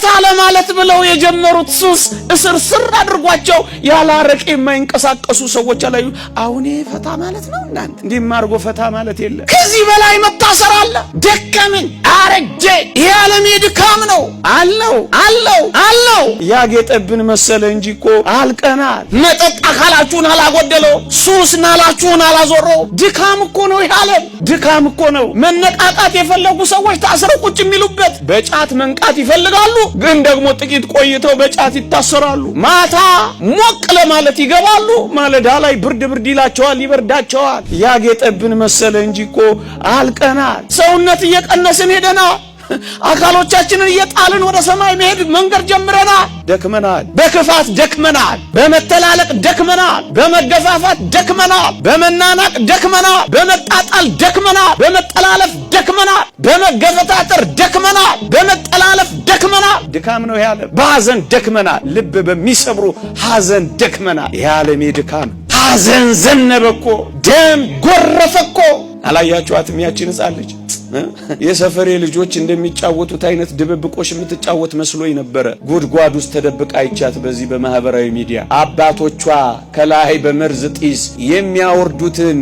ፈታ ለማለት ብለው የጀመሩት ሱስ እስር ስር አድርጓቸው ያላረቀ የማይንቀሳቀሱ ሰዎች አላዩ። አሁን ፈታ ማለት ነው እናንተ እንዲህ ማርጎ ፈታ ማለት የለም። ከዚህ በላይ መታሰር አለ። ደከመኝ አረጀ የዓለም ድካም ነው አለው ያጌጠብን መሰለ እንጂ እኮ አልቀናል። መጠጥ አካላችሁን አላጎደለው፣ ሱስ ናላችሁን አላዞረው። ድካም እኮ ነው የዓለም ድካም እኮ ነው። መነቃቃት የፈለጉ ሰዎች ታስረው ቁጭ የሚሉበት በጫት መንቃት ይፈልጋሉ፣ ግን ደግሞ ጥቂት ቆይተው በጫት ይታሰራሉ። ማታ ሞቅ ለማለት ይገባሉ፣ ማለዳ ላይ ብርድ ይላቸዋል፣ ይበርዳቸዋል። ያጌጠብን መሰለ እንጂ እኮ አልቀናል። ሰውነት እየቀነስን ሄደናል። አካሎቻችንን እየጣልን ወደ ሰማይ መሄድ መንገድ ጀምረናል። ደክመናል። በክፋት ደክመናል። በመተላለቅ ደክመናል። በመገፋፋት ደክመናል። በመናናቅ ደክመናል። በመጣጣል ደክመናል። በመጠላለፍ ደክመናል። በመገፈታተር ደክመናል። በመጠላለፍ ደክመናል። ድካም ነው ያለ። በሐዘን ደክመናል። ልብ በሚሰብሩ ሐዘን ደክመናል። የዓለም ድካም ሐዘን ዘነበኮ፣ ደም ጎረፈኮ። አላያችኋትም? ያቺን ሕፃን ልጅ የሰፈሬ ልጆች እንደሚጫወቱት አይነት ድብብቆሽ የምትጫወት መስሎኝ ነበረ። ጉድጓድ ውስጥ ተደብቃ አይቻት በዚህ በማህበራዊ ሚዲያ አባቶቿ ከላይ በመርዝ ጢስ የሚያወርዱትን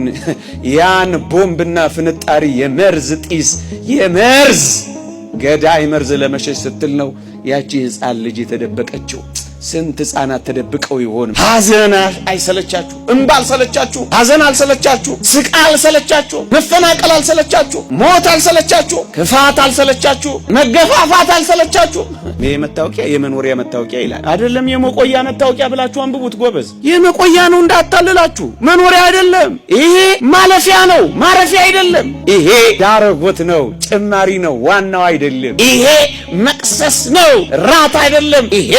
ያን ቦምብና ፍንጣሪ የመርዝ ጢስ የመርዝ ገዳይ መርዝ ለመሸሽ ስትል ነው ያቺ ሕፃን ልጅ የተደበቀችው። ስንት ሕፃናት ተደብቀው ይሆን? ሐዘን አይሰለቻችሁ? እንባ አልሰለቻችሁ? ሐዘን አልሰለቻችሁ? ስቃይ አልሰለቻችሁ? መፈናቀል አልሰለቻችሁ? ሞት አልሰለቻችሁ? ክፋት አልሰለቻችሁ? መገፋፋት አልሰለቻችሁ? ይሄ መታወቂያ የመኖሪያ መታወቂያ ይላል አይደለም? የመቆያ መታወቂያ ብላችሁ አንብቡት ጎበዝ። የመቆያ ነው እንዳታልላችሁ፣ መኖሪያ አይደለም። ይሄ ማለፊያ ነው፣ ማረፊያ አይደለም። ይሄ ዳረጎት ነው፣ ጭማሪ ነው፣ ዋናው አይደለም። ይሄ መቅሰስ ነው፣ ራት አይደለም። ይሄ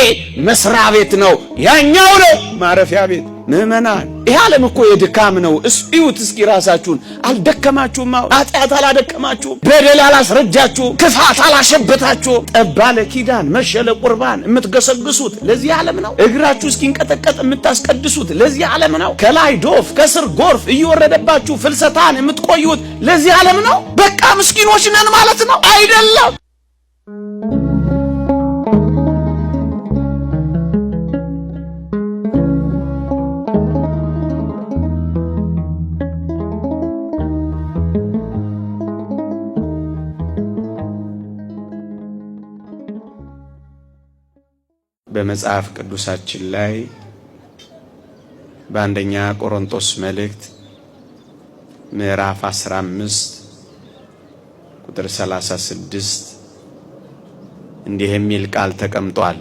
መስሪያ ቤት ነው፣ ያኛው ነው ማረፊያ ቤት። ምእመናን ይሄ ዓለም እኮ የድካም ነው። እስዩት እስኪ ራሳችሁን። አልደከማችሁም? ኃጢአት አላደከማችሁም? በደል አላስረጃችሁም? ክፋት አላሸበታችሁም? ጠባለ ኪዳን መሸለ ቁርባን የምትገሰግሱት ለዚህ ዓለም ነው። እግራችሁ እስኪንቀጠቀጥ የምታስቀድሱት ለዚህ ዓለም ነው። ከላይ ዶፍ ከስር ጎርፍ እየወረደባችሁ ፍልሰታን የምትቆዩት ለዚህ ዓለም ነው። በቃ ምስኪኖች ነን ማለት ነው አይደለም። በመጽሐፍ ቅዱሳችን ላይ በአንደኛ ቆሮንቶስ መልእክት ምዕራፍ 15 ቁጥር 36 እንዲህ የሚል ቃል ተቀምጧል።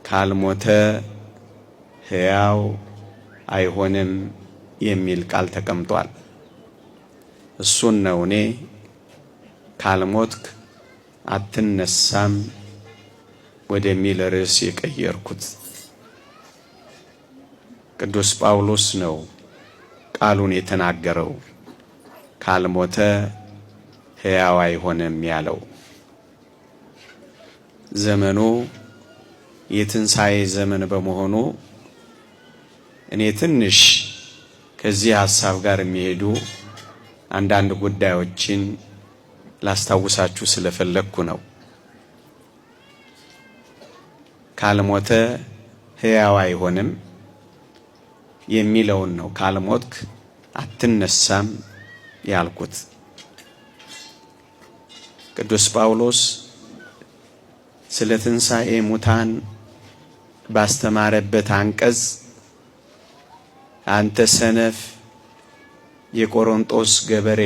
ካልሞተ ሕያው አይሆንም የሚል ቃል ተቀምጧል። እሱን ነው እኔ ካልሞትክ አትነሳም ወደሚል ርዕስ የቀየርኩት። ቅዱስ ጳውሎስ ነው ቃሉን የተናገረው። ካልሞተ ሕያው አይሆንም ያለው። ዘመኑ የትንሣኤ ዘመን በመሆኑ እኔ ትንሽ ከዚህ ሐሳብ ጋር የሚሄዱ አንዳንድ ጉዳዮችን ላስታውሳችሁ ስለፈለግኩ ነው። ካልሞተ ሕያው አይሆንም የሚለውን ነው ካልሞትክ አትነሳም ያልኩት። ቅዱስ ጳውሎስ ስለ ትንሣኤ ሙታን ባስተማረበት አንቀጽ አንተ ሰነፍ የቆሮንቶስ ገበሬ፣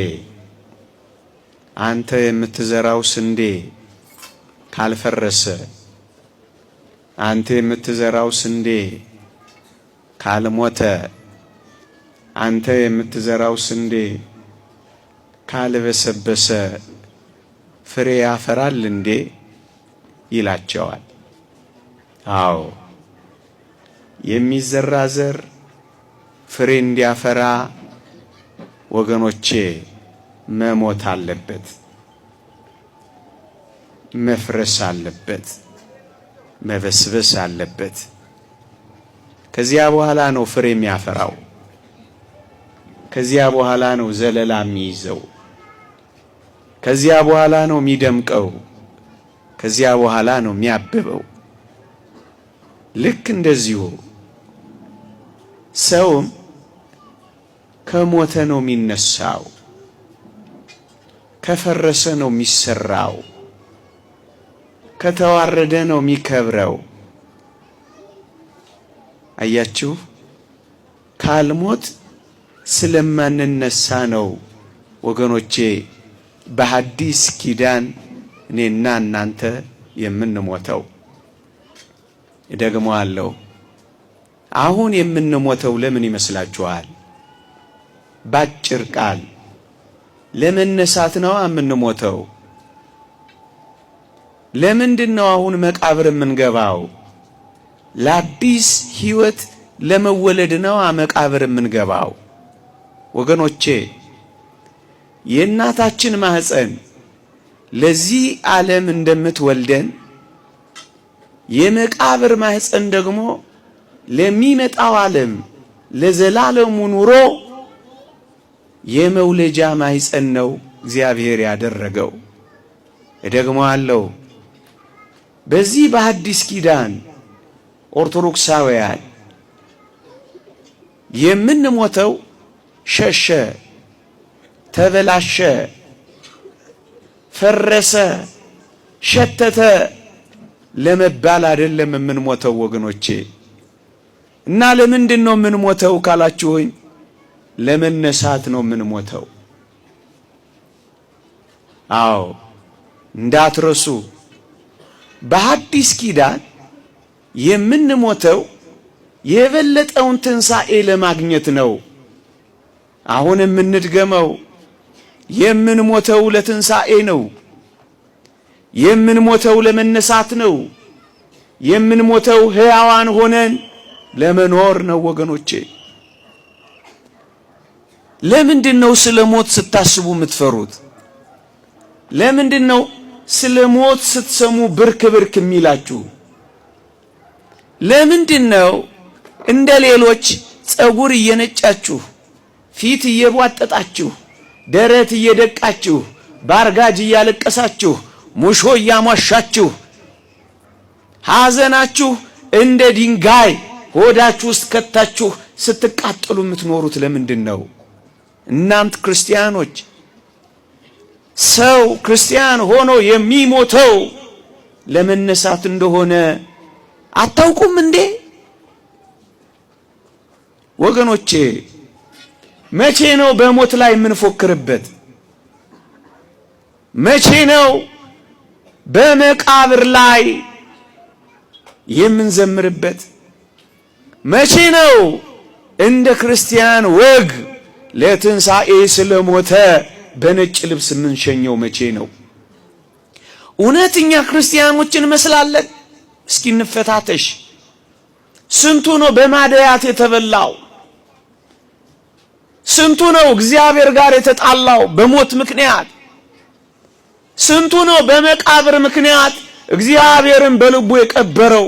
አንተ የምትዘራው ስንዴ ካልፈረሰ፣ አንተ የምትዘራው ስንዴ ካልሞተ፣ አንተ የምትዘራው ስንዴ ካልበሰበሰ ፍሬ ያፈራል እንዴ ይላቸዋል። አዎ የሚዘራ ዘር ፍሬ እንዲያፈራ ወገኖቼ መሞት አለበት፣ መፍረስ አለበት፣ መበስበስ አለበት። ከዚያ በኋላ ነው ፍሬ የሚያፈራው። ከዚያ በኋላ ነው ዘለላ የሚይዘው። ከዚያ በኋላ ነው የሚደምቀው። ከዚያ በኋላ ነው የሚያብበው። ልክ እንደዚሁ ሰውም ከሞተ ነው የሚነሳው፣ ከፈረሰ ነው የሚሰራው፣ ከተዋረደ ነው የሚከብረው። አያችሁ፣ ካልሞት ስለማንነሳ ነው ወገኖቼ በሐዲስ ኪዳን እኔና እናንተ የምንሞተው። እደግመዋለሁ፣ አሁን የምንሞተው ለምን ይመስላችኋል? ባጭር ቃል ለመነሳት ነው የምንሞተው። ለምንድነው አሁን መቃብር የምንገባው? ለአዲስ ሕይወት ለመወለድ ነው መቃብር የምንገባው። ወገኖቼ የእናታችን ማህፀን ለዚህ ዓለም እንደምትወልደን የመቃብር ማህፀን ደግሞ ለሚመጣው ዓለም ለዘላለሙ ኑሮ የመውለጃ ማህፀን ነው እግዚአብሔር ያደረገው። እደግመዋለሁ፣ በዚህ በሐዲስ ኪዳን ኦርቶዶክሳውያን የምንሞተው ሸሸ፣ ተበላሸ፣ ፈረሰ፣ ሸተተ ለመባል አይደለም የምንሞተው ወገኖቼ። እና ለምንድን ነው የምንሞተው ካላችሁኝ፣ ለመነሳት ነው የምንሞተው። አዎ እንዳትረሱ፣ በሐዲስ ኪዳን የምንሞተው የበለጠውን ትንሣኤ ለማግኘት ነው። አሁን የምንድገመው የምንሞተው ለትንሣኤ ነው። የምንሞተው ለመነሳት ነው። የምንሞተው ሕያዋን ሆነን ለመኖር ነው ወገኖቼ። ለምንድነው ስለ ሞት ስታስቡ የምትፈሩት? ለምንድነው ስለ ሞት ስትሰሙ ብርክ ብርክ የሚላችሁ? ለምንድነው እንደ ሌሎች ጸጉር እየነጫችሁ፣ ፊት እየቧጠጣችሁ፣ ደረት እየደቃችሁ፣ ባርጋጅ እያለቀሳችሁ፣ ሙሾ እያሟሻችሁ፣ ሐዘናችሁ እንደ ድንጋይ ሆዳችሁ ውስጥ ከታችሁ ስትቃጠሉ የምትኖሩት ለምንድነው? እናንተ ክርስቲያኖች፣ ሰው ክርስቲያን ሆኖ የሚሞተው ለመነሳት እንደሆነ አታውቁም እንዴ? ወገኖቼ መቼ ነው በሞት ላይ የምንፎክርበት? መቼ ነው በመቃብር ላይ የምንዘምርበት? መቼ ነው እንደ ክርስቲያን ወግ ለትንሣኤ ስለሞተ በነጭ ልብስ የምንሸኘው? መቼ ነው? እውነተኛ ክርስቲያኖችን እንመስላለን? እስኪ እንፈታተሽ። ስንቱ ነው በማደያት የተበላው? ስንቱ ነው እግዚአብሔር ጋር የተጣላው በሞት ምክንያት? ስንቱ ነው በመቃብር ምክንያት እግዚአብሔርን በልቡ የቀበረው?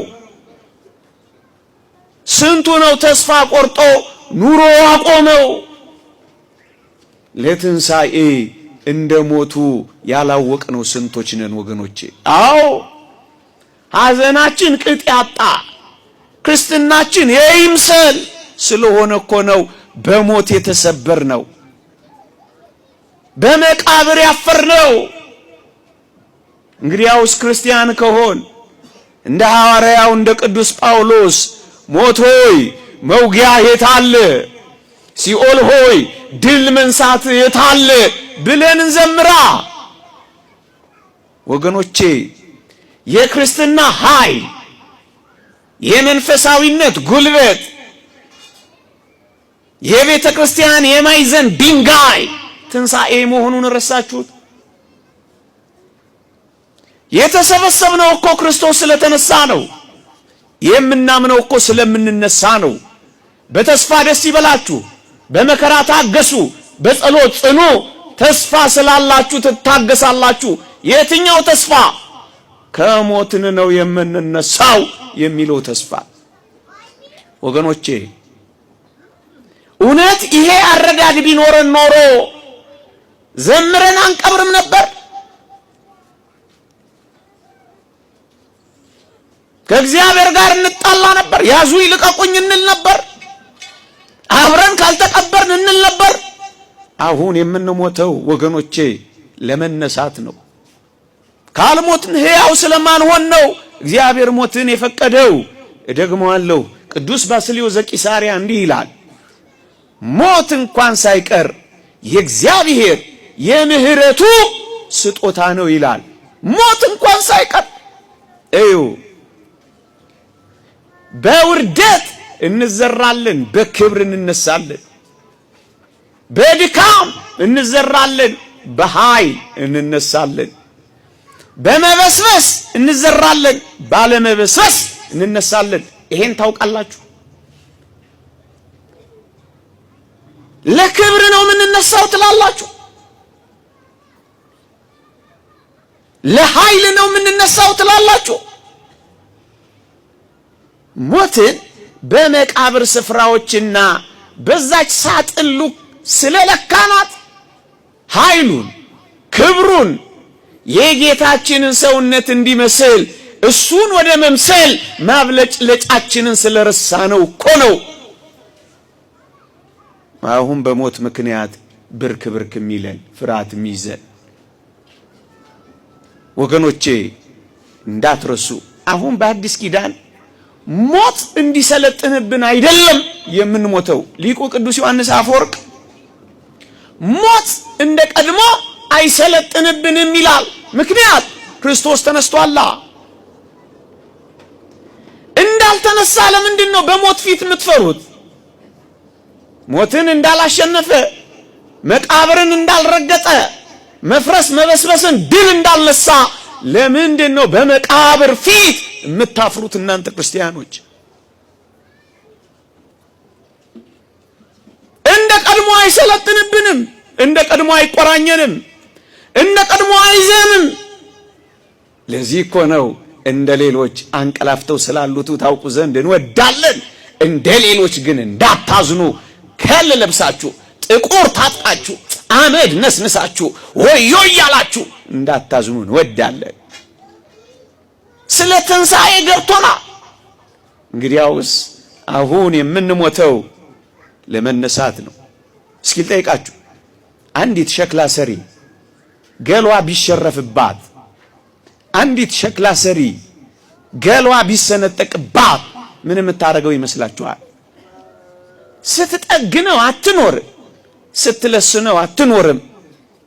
ስንቱ ነው ተስፋ ቆርጦ ኑሮ ያቆመው? ለትንሣኤ እንደሞቱ ያላወቅነው ስንቶች ነን ወገኖቼ። አዎ ሐዘናችን ቅጥ ያጣ፣ ክርስትናችን የይምሰል ስለሆነ እኮ ነው በሞት የተሰበር ነው፣ በመቃብር ያፈር ነው። እንግዲያውስ ክርስቲያን ከሆን እንደ ሐዋርያው እንደ ቅዱስ ጳውሎስ ሞት ሆይ መውጊያ የታለ? ሲኦል ሆይ ድል መንሳት የታለ? ብለን እንዘምራ ወገኖቼ። የክርስትና ኃይል፣ የመንፈሳዊነት ጉልበት፣ የቤተ ክርስቲያን የማዕዘን ድንጋይ ትንሣኤ መሆኑን ረሳችሁት? የተሰበሰብነው እኮ ክርስቶስ ስለተነሳ ነው። የምናምነው እኮ ስለምንነሳ ነው። በተስፋ ደስ ይበላችሁ፣ በመከራ ታገሱ፣ በጸሎት ጽኑ። ተስፋ ስላላችሁ ትታገሳላችሁ። የትኛው ተስፋ? ከሞትን ነው የምንነሳው የሚለው ተስፋ ወገኖቼ። እውነት ይሄ አረዳድ ቢኖረን ኖሮ ዘምረን አንቀብርም ነበር። ከእግዚአብሔር ጋር እንጣላ ነበር። ያዙ ይልቀቁኝ እንል ነበር። አብረን ካልተቀበርን እንል ነበር። አሁን የምንሞተው ወገኖቼ ለመነሳት ነው። ካልሞትን ሕያው ስለማንሆን ነው እግዚአብሔር ሞትን የፈቀደው። እደግመዋለሁ። ቅዱስ ባስልዮስ ዘቂሳርያ እንዲህ ይላል፣ ሞት እንኳን ሳይቀር የእግዚአብሔር የምህረቱ ስጦታ ነው ይላል። ሞት እንኳን ሳይቀር እዩ። በውርደት እንዘራለን፣ በክብር እንነሳለን። በድካም እንዘራለን፣ በኃይል እንነሳለን። በመበስበስ እንዘራለን፣ ባለመበስበስ እንነሳለን። ይሄን ታውቃላችሁ። ለክብር ነው የምንነሳው ትላላችሁ። ለኃይል ነው የምንነሳው ትላላችሁ። ሞትን በመቃብር ስፍራዎችና በዛች ሳጥን ስለለካናት ኃይሉን ክብሩን የጌታችንን ሰውነት እንዲመስል እሱን ወደ መምሰል ማብለጭለጫችንን ስለረሳነው እኮ ነው አሁን በሞት ምክንያት ብርክ ብርክ የሚለን ፍርሃት የሚይዘን። ወገኖቼ እንዳትረሱ፣ አሁን በአዲስ ኪዳን ሞት እንዲሰለጥንብን አይደለም የምንሞተው። ሊቁ ቅዱስ ዮሐንስ አፈወርቅ ሞት እንደ ቀድሞ አይሰለጥንብንም ይላል። ምክንያት ክርስቶስ ተነስቷላ። እንዳልተነሳ ለምንድን ነው በሞት ፊት የምትፈሩት? ሞትን እንዳላሸነፈ፣ መቃብርን እንዳልረገጠ፣ መፍረስ መበስበስን ድል እንዳልነሳ ለምንድን ነው በመቃብር ፊት የምታፍሩት እናንተ ክርስቲያኖች? እንደ ቀድሞ አይሰለጥንብንም፣ እንደ ቀድሞ አይቆራኘንም፣ እንደ ቀድሞ አይዘንም። ለዚህ እኮ ነው እንደ ሌሎች አንቀላፍተው ስላሉት ታውቁ ዘንድ እንወዳለን። እንደ ሌሎች ግን እንዳታዝኑ፣ ከል ለብሳችሁ ጥቁር ታጥቃችሁ አመድ ነስንሳችሁ ወዮ እያላችሁ እንዳታዝኑ እንወዳለን። ስለ ትንሣኤ ገብቶናል። እንግዲያውስ አሁን የምንሞተው ለመነሳት ነው። እስኪ ልጠይቃችሁ፣ አንዲት ሸክላ ሰሪ ገሏ ቢሸረፍባት፣ አንዲት ሸክላ ሰሪ ገሏ ቢሰነጠቅባት ምን የምታደርገው ይመስላችኋል? ስትጠግነው አትኖርም፣ ስትለስነው አትኖርም።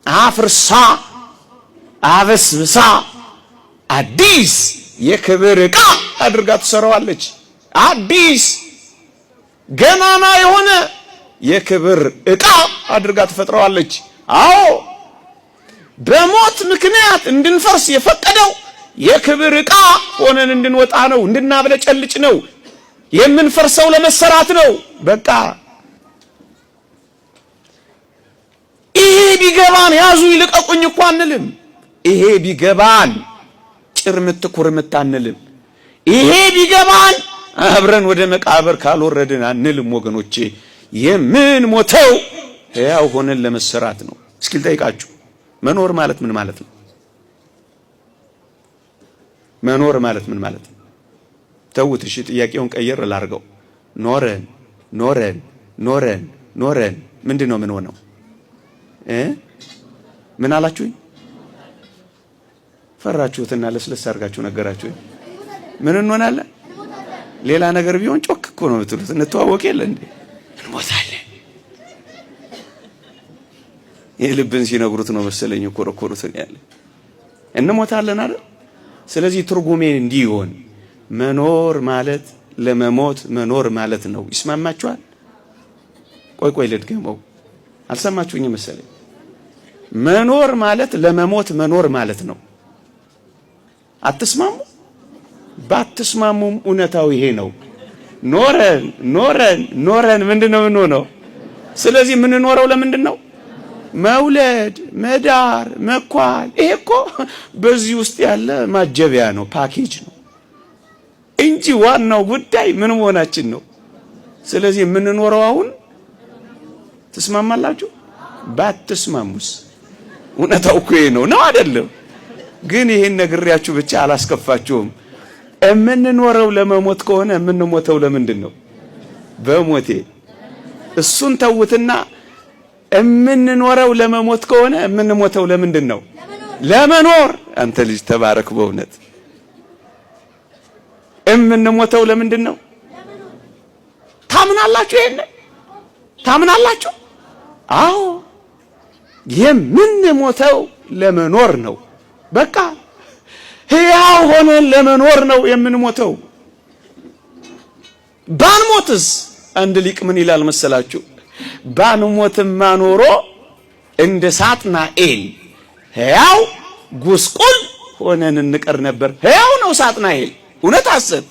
አፍርሳ አበስብሳ አዲስ የክብር ዕቃ አድርጋ ትሰራዋለች። አዲስ ገናና የሆነ የክብር ዕቃ አድርጋ ትፈጥረዋለች። አዎ በሞት ምክንያት እንድንፈርስ የፈቀደው የክብር ዕቃ ሆነን እንድንወጣ ነው፣ እንድናብለጨልጭ ነው። የምንፈርሰው ለመሰራት ነው። በቃ ይሄ ቢገባን ያዙ ይልቀቁኝ እኮ አንልም። ይሄ ቢገባን ጭርምት ኩርምት አንልም። ይሄ ቢገባን አብረን ወደ መቃብር ካልወረድን አንልም። ወገኖቼ የምንሞተው ሕያው ሆነን ለመሰራት ነው። እስኪ ልጠይቃችሁ፣ መኖር ማለት ምን ማለት ነው? መኖር ማለት ምን ማለት ነው? ተውት እሺ፣ ጥያቄውን ቀየር ላድርገው። ኖረን ኖረን ኖረን ኖረን ምንድነው ምን ሆነው? ምን አላችሁኝ? ፈራችሁትና ለስለስ አድርጋችሁ ነገራችሁኝ። ምን እንሆናለን? ሌላ ነገር ቢሆን ጮክ እኮ ነው የምትሉት። እንተዋወቅ የለ እንዴ? እንሞታለን። የልብን ሲነግሩት ነው መሰለኝ ኮረኮሩትን ያለ እንሞታለን አይደል? ስለዚህ ትርጉሜ እንዲህ ይሆን፣ መኖር ማለት ለመሞት መኖር ማለት ነው። ይስማማችኋል? ቆይ ልድገመው፣ አልሰማችሁኝ መሰለኝ። መኖር ማለት ለመሞት መኖር ማለት ነው። አትስማሙ? ባትስማሙም እውነታው ይሄ ነው። ኖረን ኖረን ኖረን ምንድነው የምንሆነው? ስለዚህ የምንኖረው ለምንድን ነው? መውለድ፣ መዳር፣ መኳል። ይሄ እኮ በዚህ ውስጥ ያለ ማጀቢያ ነው፣ ፓኬጅ ነው እንጂ ዋናው ጉዳይ ምን መሆናችን ነው። ስለዚህ የምንኖረው አሁን ትስማማላችሁ? ባትስማሙስ እውነታው እኮ ይሄ ነው አይደለም? ግን ይሄን ነግሬያችሁ ብቻ አላስከፋችሁም። እምንኖረው ለመሞት ከሆነ እምንሞተው ለምንድነው? በሞቴ እሱን ተውትና እምንኖረው ለመሞት ከሆነ እምንሞተው ለምንድነው? ለመኖር። አንተ ልጅ ተባረክ በእውነት። እምንሞተው ለምንድነው? ታምናላችሁ? ይሄን ታምናላችሁ? አዎ የምንሞተው ለመኖር ነው። በቃ ሕያው ሆነን ለመኖር ነው የምንሞተው። ባንሞትስ አንድ ሊቅ ምን ይላል መሰላችሁ? ባንሞትማ ኖሮ እንደ ሳጥናኤል ሕያው ጉስቁል ሆነን እንቀር ነበር። ሕያው ነው ሳጥናኤል፣ እውነት አሰብ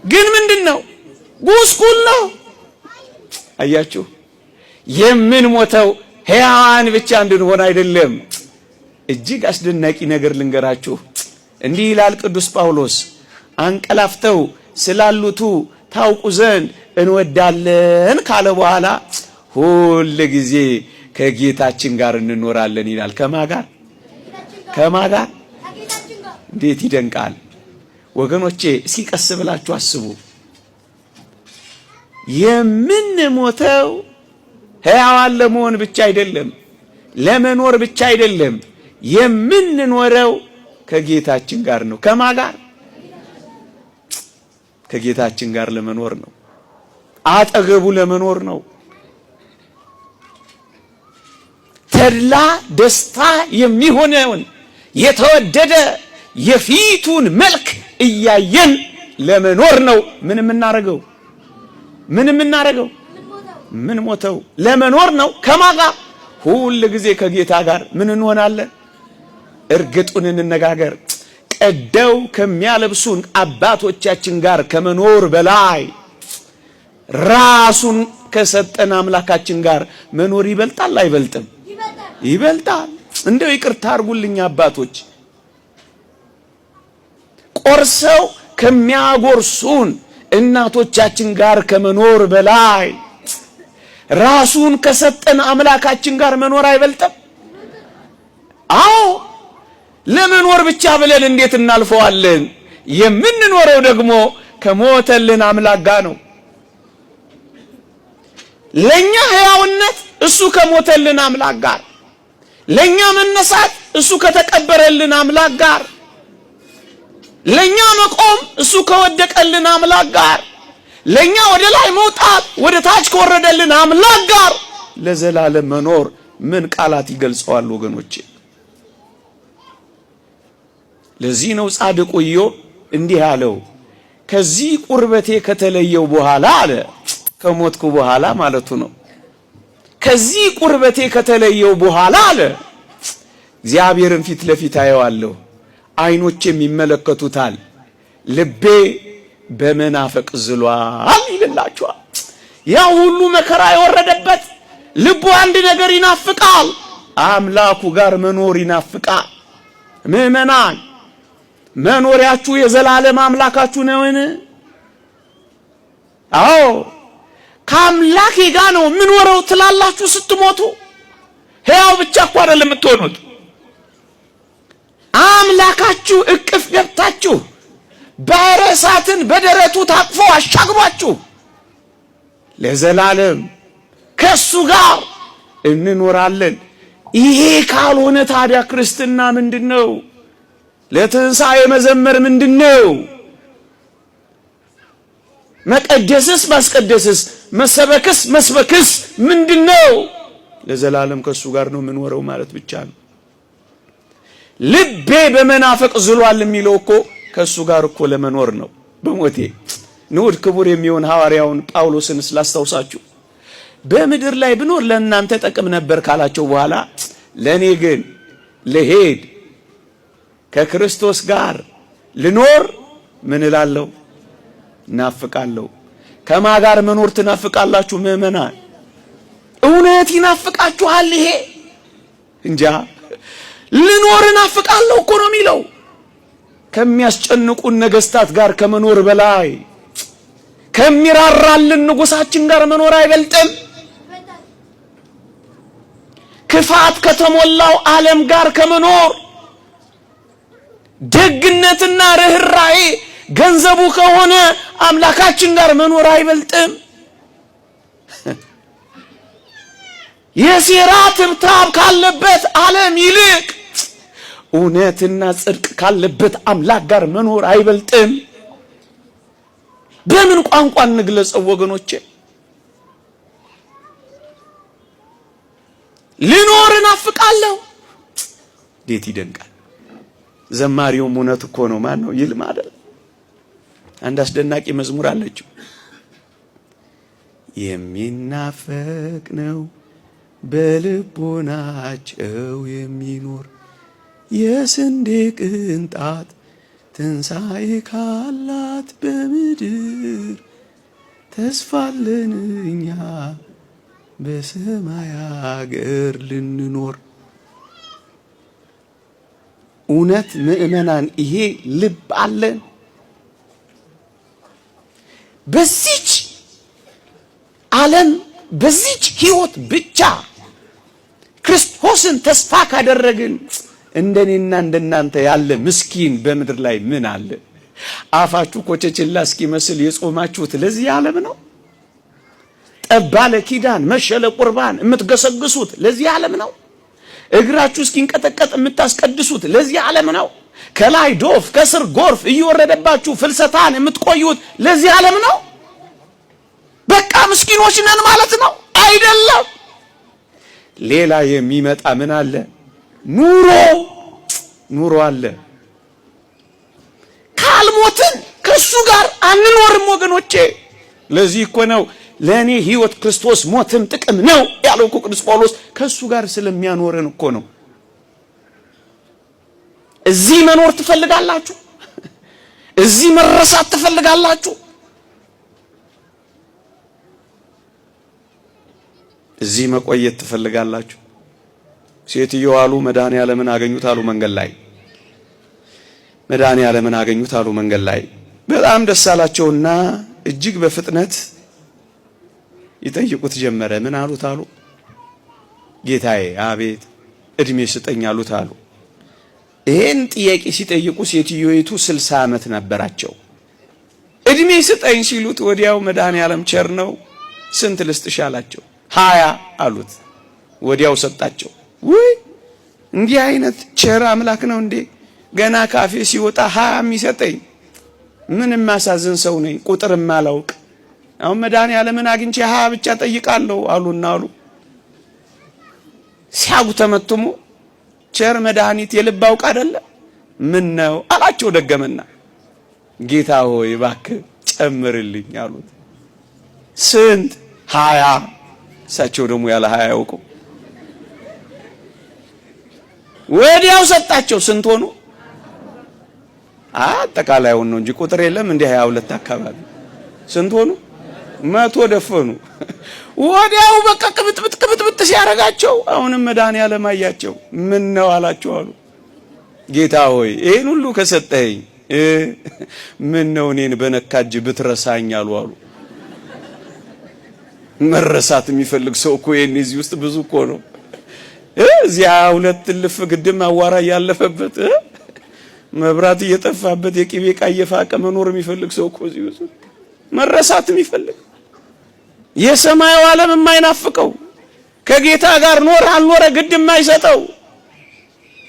ግን ምንድነው? ጉስቁል ነው። አያችሁ፣ የምንሞተው ሕያዋን ብቻ እንድንሆን አይደለም። እጅግ አስደናቂ ነገር ልንገራችሁ። እንዲህ ይላል ቅዱስ ጳውሎስ፣ አንቀላፍተው ስላሉቱ ታውቁ ዘንድ እንወዳለን ካለ በኋላ ሁል ጊዜ ከጌታችን ጋር እንኖራለን ይላል። ከማጋር እንዴት ይደንቃል ወገኖቼ! ሲቀስ ብላችሁ አስቡ። የምንሞተው ሕያዋን ለመሆን ብቻ አይደለም፣ ለመኖር ብቻ አይደለም። የምንኖረው ከጌታችን ጋር ነው። ከማጋር ከጌታችን ጋር ለመኖር ነው። አጠገቡ ለመኖር ነው። ተድላ ደስታ የሚሆነውን የተወደደ የፊቱን መልክ እያየን ለመኖር ነው። ምን የምናረገው? ምን ሞተው ለመኖር ነው። ከማጋር ሁል ጊዜ ከጌታ ጋር ምን እንሆናለን? እርግጡን እንነጋገር። ቀደው ከሚያለብሱን አባቶቻችን ጋር ከመኖር በላይ ራሱን ከሰጠን አምላካችን ጋር መኖር ይበልጣል አይበልጥም? ይበልጣል። እንደው ይቅርታ አድርጉልኝ አባቶች፣ ቆርሰው ከሚያጎርሱን እናቶቻችን ጋር ከመኖር በላይ ራሱን ከሰጠን አምላካችን ጋር መኖር አይበልጥም? አዎ። ለመኖር ብቻ ብለን እንዴት እናልፈዋለን? የምንኖረው ደግሞ ከሞተልን አምላክ ጋር ነው። ለኛ ሕያውነት እሱ ከሞተልን አምላክ ጋር፣ ለኛ መነሳት እሱ ከተቀበረልን አምላክ ጋር፣ ለኛ መቆም እሱ ከወደቀልን አምላክ ጋር፣ ለኛ ወደ ላይ መውጣት ወደ ታች ከወረደልን አምላክ ጋር ለዘላለም መኖር ምን ቃላት ይገልጸዋል ወገኖቼ? ለዚህ ነው ጻድቁ ኢዮብ እንዲህ አለው፣ ከዚህ ቁርበቴ ከተለየው በኋላ አለ። ከሞትኩ በኋላ ማለቱ ነው። ከዚህ ቁርበቴ ከተለየው በኋላ አለ እግዚአብሔርን ፊት ለፊት አየዋለሁ፣ ዓይኖቼም ይመለከቱታል፣ ልቤ በመናፈቅ ዝሏል ይልላችኋል። ያ ሁሉ መከራ የወረደበት ልቡ አንድ ነገር ይናፍቃል፣ አምላኩ ጋር መኖር ይናፍቃል። ምእመናን መኖሪያችሁ የዘላለም አምላካችሁ ነውን? አዎ ከአምላኬ ጋር ነው የምኖረው ትላላችሁ ስትሞቱ። ሕያው ብቻ እኮ አይደለም የምትሆኑት፣ አምላካችሁ እቅፍ ገብታችሁ ባሕረ እሳትን በደረቱ ታቅፎ አሻግሯችሁ ለዘላለም ከሱ ጋር እንኖራለን። ይሄ ካልሆነ ታዲያ ክርስትና ምንድነው? ለትንሣኤ መዘመር ምንድነው? መቀደስስ ማስቀደስስ መሰበክስ መስበክስ ምንድነው? ለዘላለም ከሱ ጋር ነው የምንኖረው ማለት ብቻ ነው። ልቤ በመናፈቅ ዝሏል የሚለው እኮ ከሱ ጋር እኮ ለመኖር ነው። በሞቴ ንዑድ ክቡር የሚሆን ሐዋርያውን ጳውሎስን ስላስታውሳችሁ በምድር ላይ ብኖር ለእናንተ ጠቅም ነበር ካላቸው በኋላ ለኔ ግን ልሄድ ከክርስቶስ ጋር ልኖር ምን እላለሁ? እናፍቃለሁ። ከማ ጋር መኖር ትናፍቃላችሁ ምእመናን? እውነት ይናፍቃችኋል? ይሄ እንጃ ልኖር እናፍቃለሁ እኮ ነው የሚለው። ከሚያስጨንቁን ነገስታት ጋር ከመኖር በላይ ከሚራራልን ንጉሳችን ጋር መኖር አይበልጥም? ክፋት ከተሞላው ዓለም ጋር ከመኖር ደግነትና ርህራሄ ገንዘቡ ከሆነ አምላካችን ጋር መኖር አይበልጥም? የሴራ ትብታብ ካለበት ዓለም ይልቅ እውነትና ጽድቅ ካለበት አምላክ ጋር መኖር አይበልጥም? በምን ቋንቋ እንግለጸው ወገኖቼ? ልኖር እናፍቃለሁ። እንዴት ይደንቃል! ዘማሪውም እውነት እኮ ነው። ማን ነው ይልማ አይደል? አንድ አስደናቂ መዝሙር አለችው። የሚናፈቅ ነው በልቦናቸው የሚኖር የስንዴ ቅንጣት ትንሣኤ ካላት በምድር ተስፋለን እኛ በሰማይ አገር ልንኖር። እውነት ምእመናን ይሄ ልብ አለን? በዚች ዓለም በዚች ሕይወት ብቻ ክርስቶስን ተስፋ ካደረግን እንደኔና እንደናንተ ያለ ምስኪን በምድር ላይ ምን አለ? አፋችሁ ኮቸችላ እስኪመስል የጾማችሁት ለዚህ ዓለም ነው? ጠባለ ኪዳን መሸለ ቁርባን የምትገሰግሱት ለዚህ ዓለም ነው? እግራችሁ እስኪንቀጠቀጥ የምታስቀድሱት ለዚህ ዓለም ነው? ከላይ ዶፍ ከስር ጎርፍ እየወረደባችሁ ፍልሰታን የምትቆዩት ለዚህ ዓለም ነው? በቃ ምስኪኖች ነን ማለት ነው? አይደለም። ሌላ የሚመጣ ምን አለ? ኑሮ አለ። ካልሞትን ከሱ ጋር አንኖርም ወገኖቼ። ለዚህ እኮ ነው ለኔ ሕይወት ክርስቶስ ሞትም ጥቅም ነው ያለው እኮ ቅዱስ ጳውሎስ። ከሱ ጋር ስለሚያኖረን እኮ ነው። እዚህ መኖር ትፈልጋላችሁ? እዚህ መረሳት ትፈልጋላችሁ? እዚህ መቆየት ትፈልጋላችሁ? ሴትየው አሉ መድኃኔዓለምን አገኙት አሉ መንገድ ላይ። መድኃኔዓለምን አገኙት አሉ መንገድ ላይ። በጣም ደስ አላቸውና እጅግ በፍጥነት ይጠይቁት ጀመረ። ምን አሉት አሉ? ጌታዬ አቤት እድሜ ስጠኝ አሉት አሉ። ይሄን ጥያቄ ሲጠይቁ ሴትዮይቱ 60 ዓመት ነበራቸው። እድሜ ስጠኝ ሲሉት ወዲያው መድኃኔዓለም ቸር ነው፣ ስንት ልስጥሽ አላቸው። 20 አሉት። ወዲያው ሰጣቸው። ወይ እንዲህ አይነት ቸር አምላክ ነው እንዴ? ገና ካፌ ሲወጣ 20 የሚሰጠኝ? ምን ማሳዝን ሰው ነኝ፣ ቁጥር ማላውቅ። አሁን መድኃኔዓለምን አግኝቼ 20 ብቻ ጠይቃለሁ አሉና አሉ። ሲያጉተመትሙ ቸር መድኃኒት የልብ አውቅ አይደለ? ምን ነው አላቸው። ደገመና ጌታ ሆይ እባክህ ጨምርልኝ አሉት። ስንት? 20። እሳቸው ደግሞ ያለ 20 ያውቁ። ወዲያው ሰጣቸው። ስንት ሆኑ? አጠቃላይውን ነው እንጂ ቁጥር የለም እንዴ? 22 አካባቢ። ስንት ሆኑ? 100 ደፈኑ። ወዲያው በቃ ቅብጥብጥ ሲያረጋቸው አሁንም መድኃኔዓለም አያቸው። ምን ነው አላቸው አሉ። ጌታ ሆይ ይሄን ሁሉ ከሰጠኸኝ ምን ነው እኔን በነካጅ ብትረሳኝ አሉ። መረሳት የሚፈልግ ሰው እኮ የኔ እዚህ ውስጥ ብዙ እኮ ነው። እዚያ 2 ልፍ ግድም አዋራ ያለፈበት መብራት እየጠፋበት የቅቤ ዕቃ እየፋቀ መኖር የሚፈልግ ሰው እኮ እዚህ ውስጥ መረሳት የሚፈልግ የሰማዩ ዓለም የማይናፍቀው ከጌታ ጋር ኖር አልኖረ ግድ የማይሰጠው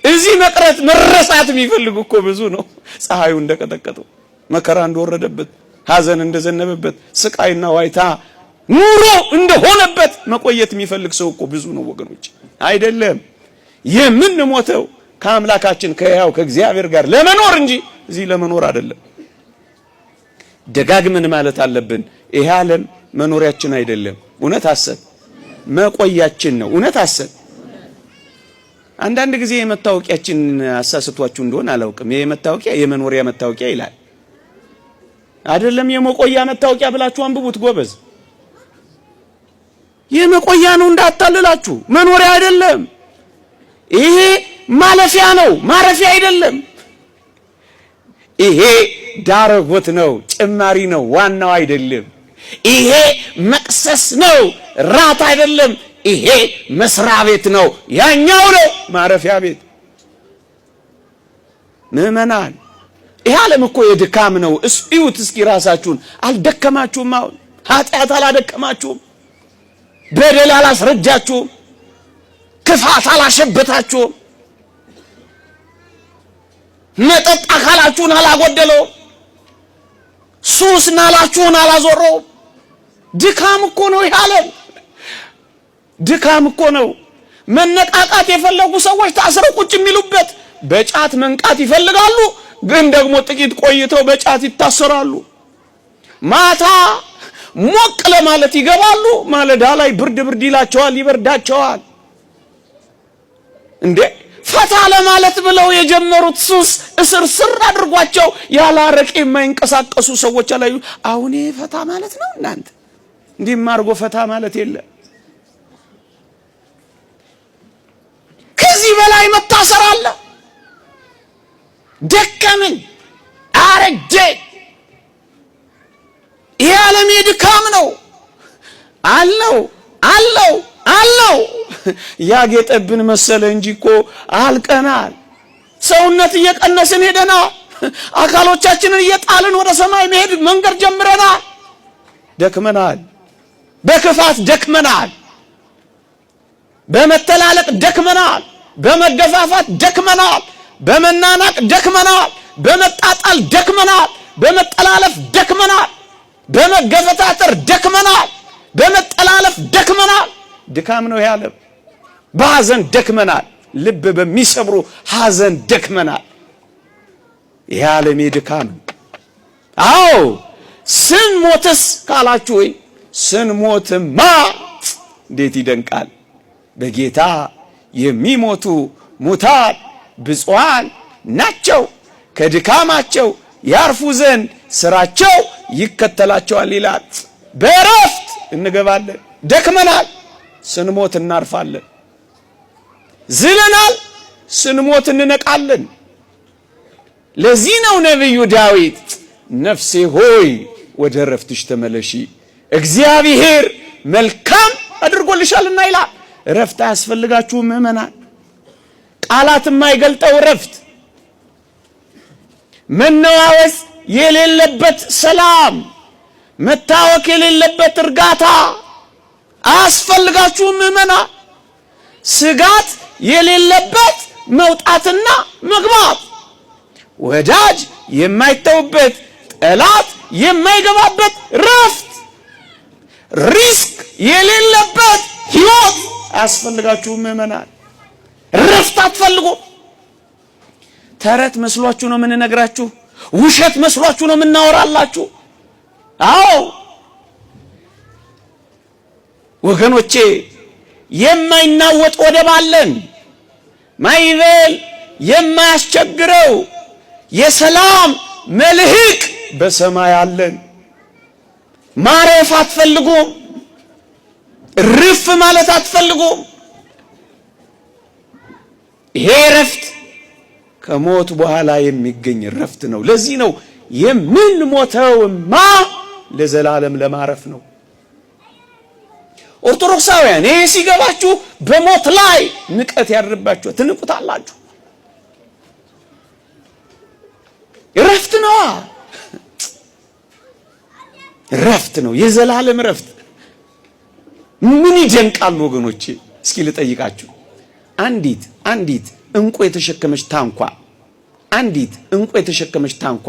እዚህ መቅረት መረሳት የሚፈልግ እኮ ብዙ ነው። ፀሐዩ እንደቀጠቀጠው መከራ እንደወረደበት ሐዘን እንደዘነበበት ስቃይና ዋይታ ኑሮ እንደሆነበት መቆየት የሚፈልግ ሰው እኮ ብዙ ነው ወገኖች። አይደለም የምንሞተው ከአምላካችን ከሕያው ከእግዚአብሔር ጋር ለመኖር እንጂ እዚህ ለመኖር አይደለም። ደጋግመን ማለት አለብን። ይሄ ዓለም መኖሪያችን አይደለም። እውነት ሐሰት መቆያችን ነው። እውነት ሐሰት። አንዳንድ ጊዜ የመታወቂያችን አሳስቷችሁ እንደሆነ አላውቅም። ይሄ መታወቂያ የመኖሪያ መታወቂያ ይላል አይደለም። የመቆያ መታወቂያ ብላችሁ አንብቡት ጎበዝ። የመቆያ ነው እንዳታልላችሁ። መኖሪያ አይደለም። ይሄ ማለፊያ ነው፣ ማረፊያ አይደለም። ይሄ ዳረጎት ነው፣ ጭማሪ ነው፣ ዋናው አይደለም። ይሄ መቅሰስ ነው፣ ራት አይደለም። ይሄ መስሪያ ቤት ነው፣ ያኛው ነው ማረፊያ ቤት። ምእመናን ይሄ ዓለም እኮ የድካም ነው። እዩት እስኪ ራሳችሁን። አልደከማችሁም? አሁን ኃጢአት አላደከማችሁም? በደል አላስረጃችሁም? ክፋት አላሸበታችሁም? መጠጥ አካላችሁን አላጎደለውም? ሱስ ናላችሁን አላዞረውም? ድካም እኮ ነው ይሄ ዓለም። ድካም እኮ ነው። መነቃቃት የፈለጉ ሰዎች ታስረው ቁጭ የሚሉበት። በጫት መንቃት ይፈልጋሉ፣ ግን ደግሞ ጥቂት ቆይተው በጫት ይታሰራሉ። ማታ ሞቅ ለማለት ይገባሉ፣ ማለዳ ላይ ብርድ ብርድ ይላቸዋል፣ ይበርዳቸዋል። እንዴ ፈታ ለማለት ብለው የጀመሩት ሱስ እስር አድርጓቸው ያለ አረቄ የማይንቀሳቀሱ ሰዎች አላዩ። አሁን ፈታ ማለት ነው እናንተ? እንዲህ ማርጎ ፈታ ማለት የለም። ከዚህ በላይ መታሰር አለ። ደከመኝ፣ አረጀ። ይሄ ዓለም የድካም ነው። አለው ያጌጠብን መሰለ እንጂ እኮ አልቀናል። ሰውነት እየቀነስን ሄደናል። አካሎቻችንን እየጣልን ወደ ሰማይ መሄድ መንገድ ጀምረናል። ደክመናል። በክፋት ደክመናል። በመተላለቅ ደክመናል። በመገፋፋት ደክመናል። በመናናቅ ደክመናል። በመጣጣል ደክመናል። በመጠላለፍ ደክመናል። በመገፈታተር ደክመናል። በመጠላለፍ ደክመናል። ድካም ነው ያለ። በሐዘን ደክመናል። ልብ በሚሰብሩ ሐዘን ደክመናል። ያለም የድካም። አዎ ስንሞትስ ካላችሁ ወይ ስንሞትማ እንዴት ይደንቃል! በጌታ የሚሞቱ ሙታን ብፁዓን ናቸው፣ ከድካማቸው ያርፉ ዘንድ ስራቸው ይከተላቸዋል ይላል። በእረፍት እንገባለን። ደክመናል፣ ስንሞት እናርፋለን። ዝለናል፣ ስንሞት እንነቃለን። ለዚህ ነው ነብዩ ዳዊት ነፍሴ ሆይ ወደ እረፍትሽ ተመለሺ፣ እግዚአብሔር መልካም አድርጎልሻልና ይላል። እረፍት አያስፈልጋችሁም ምእመናን? ቃላት የማይገልጠው እረፍት፣ መነዋወጽ የሌለበት ሰላም፣ መታወክ የሌለበት እርጋታ አያስፈልጋችሁም ምእመናን? ስጋት የሌለበት መውጣትና መግባት፣ ወዳጅ የማይተውበት ጠላት የማይገባበት ረፍት፣ ሪስክ የሌለበት ህይወት አያስፈልጋችሁም ምእመናን? ረፍት አትፈልጉ? ተረት መስሏችሁ ነው የምንነግራችሁ? ውሸት መስሏችሁ ነው የምናወራላችሁ? አዎ ወገኖቼ፣ የማይናወጥ ወደብ አለን። ማይበል የማያስቸግረው የሰላም መልህቅ በሰማይ አለን። ማረፍ አትፈልጉም? ርፍ ማለት አትፈልጉም? ይሄ ረፍት ከሞት በኋላ የሚገኝ ረፍት ነው። ለዚህ ነው የምንሞተውማ ለዘላለም ለማረፍ ነው። ኦርቶዶክሳውያን ይሄ ሲገባችሁ በሞት ላይ ንቀት ያድርባችሁ፣ ትንቁታላችሁ። ረፍት ነው፣ ረፍት ነው፣ የዘላለም ረፍት። ምን ይደንቃል ወገኖቼ! እስኪ ልጠይቃችሁ። አንዲት እንቁ የተሸከመች ታንኳ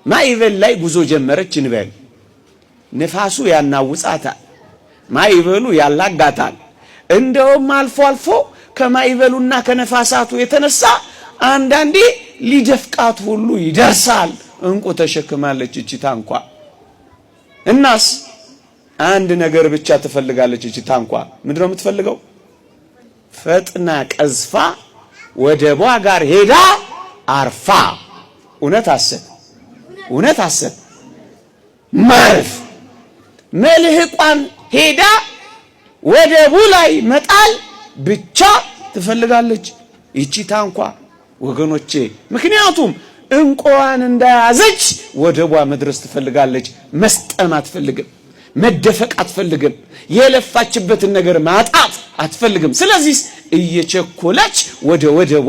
ማዕበል ላይ ጉዞ ጀመረች እንበል። ነፋሱ ያናውጻታል፣ ማዕበሉ ያላጋታል። እንደውም አልፎ አልፎ ከማዕበሉና ከነፋሳቱ የተነሳ አንዳንዴ ሊደፍቃት ሁሉ ይደርሳል። እንቁ ተሸክማለች እቺ ታንኳ። እናስ አንድ ነገር ብቻ ትፈልጋለች እቺ ታንኳ። ምንድነው የምትፈልገው? ፈጥና ቀዝፋ ወደቧ ጋር ሄዳ አርፋ። እውነት አሰብ ማረፍ፣ መልህቋን ሄዳ ወደቡ ላይ መጣል ብቻ ትፈልጋለች እቺ ታንኳ ወገኖቼ። ምክንያቱም እንቁዋን እንደያዘች ወደቧ መድረስ ትፈልጋለች፣ መስጠም አትፈልግም። መደፈቅ አትፈልግም። የለፋችበትን ነገር ማጣት አትፈልግም። ስለዚህ እየቸኮለች ወደ ወደቧ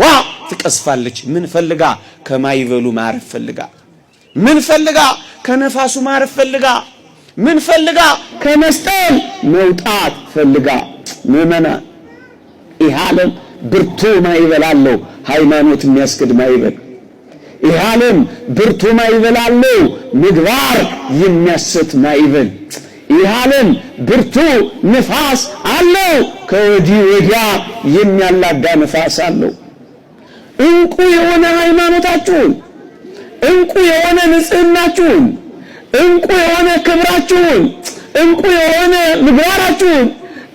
ትቀስፋለች። ምን ፈልጋ? ከማይበሉ ማረፍ ፈልጋ። ምን ፈልጋ? ከነፋሱ ማረፍ ፈልጋ። ምን ፈልጋ? ከመስጠም መውጣት ፈልጋ። ምዕመናን፣ ይህ ዓለም ብርቱ ማይበል አለው፣ ሃይማኖት የሚያስክድ ማይበል። ይህ ዓለም ብርቱ ማይበል አለው፣ ምግባር የሚያሰት ማይበል። ይህ ዓለም ብርቱ ንፋስ አለው፣ ከወዲህ ወዲያ የሚያላጋ ንፋስ አለው። እንቁ የሆነ ሃይማኖታችሁን፣ እንቁ የሆነ ንጽህናችሁን፣ እንቁ የሆነ ክብራችሁን፣ እንቁ የሆነ ምግባራችሁን፣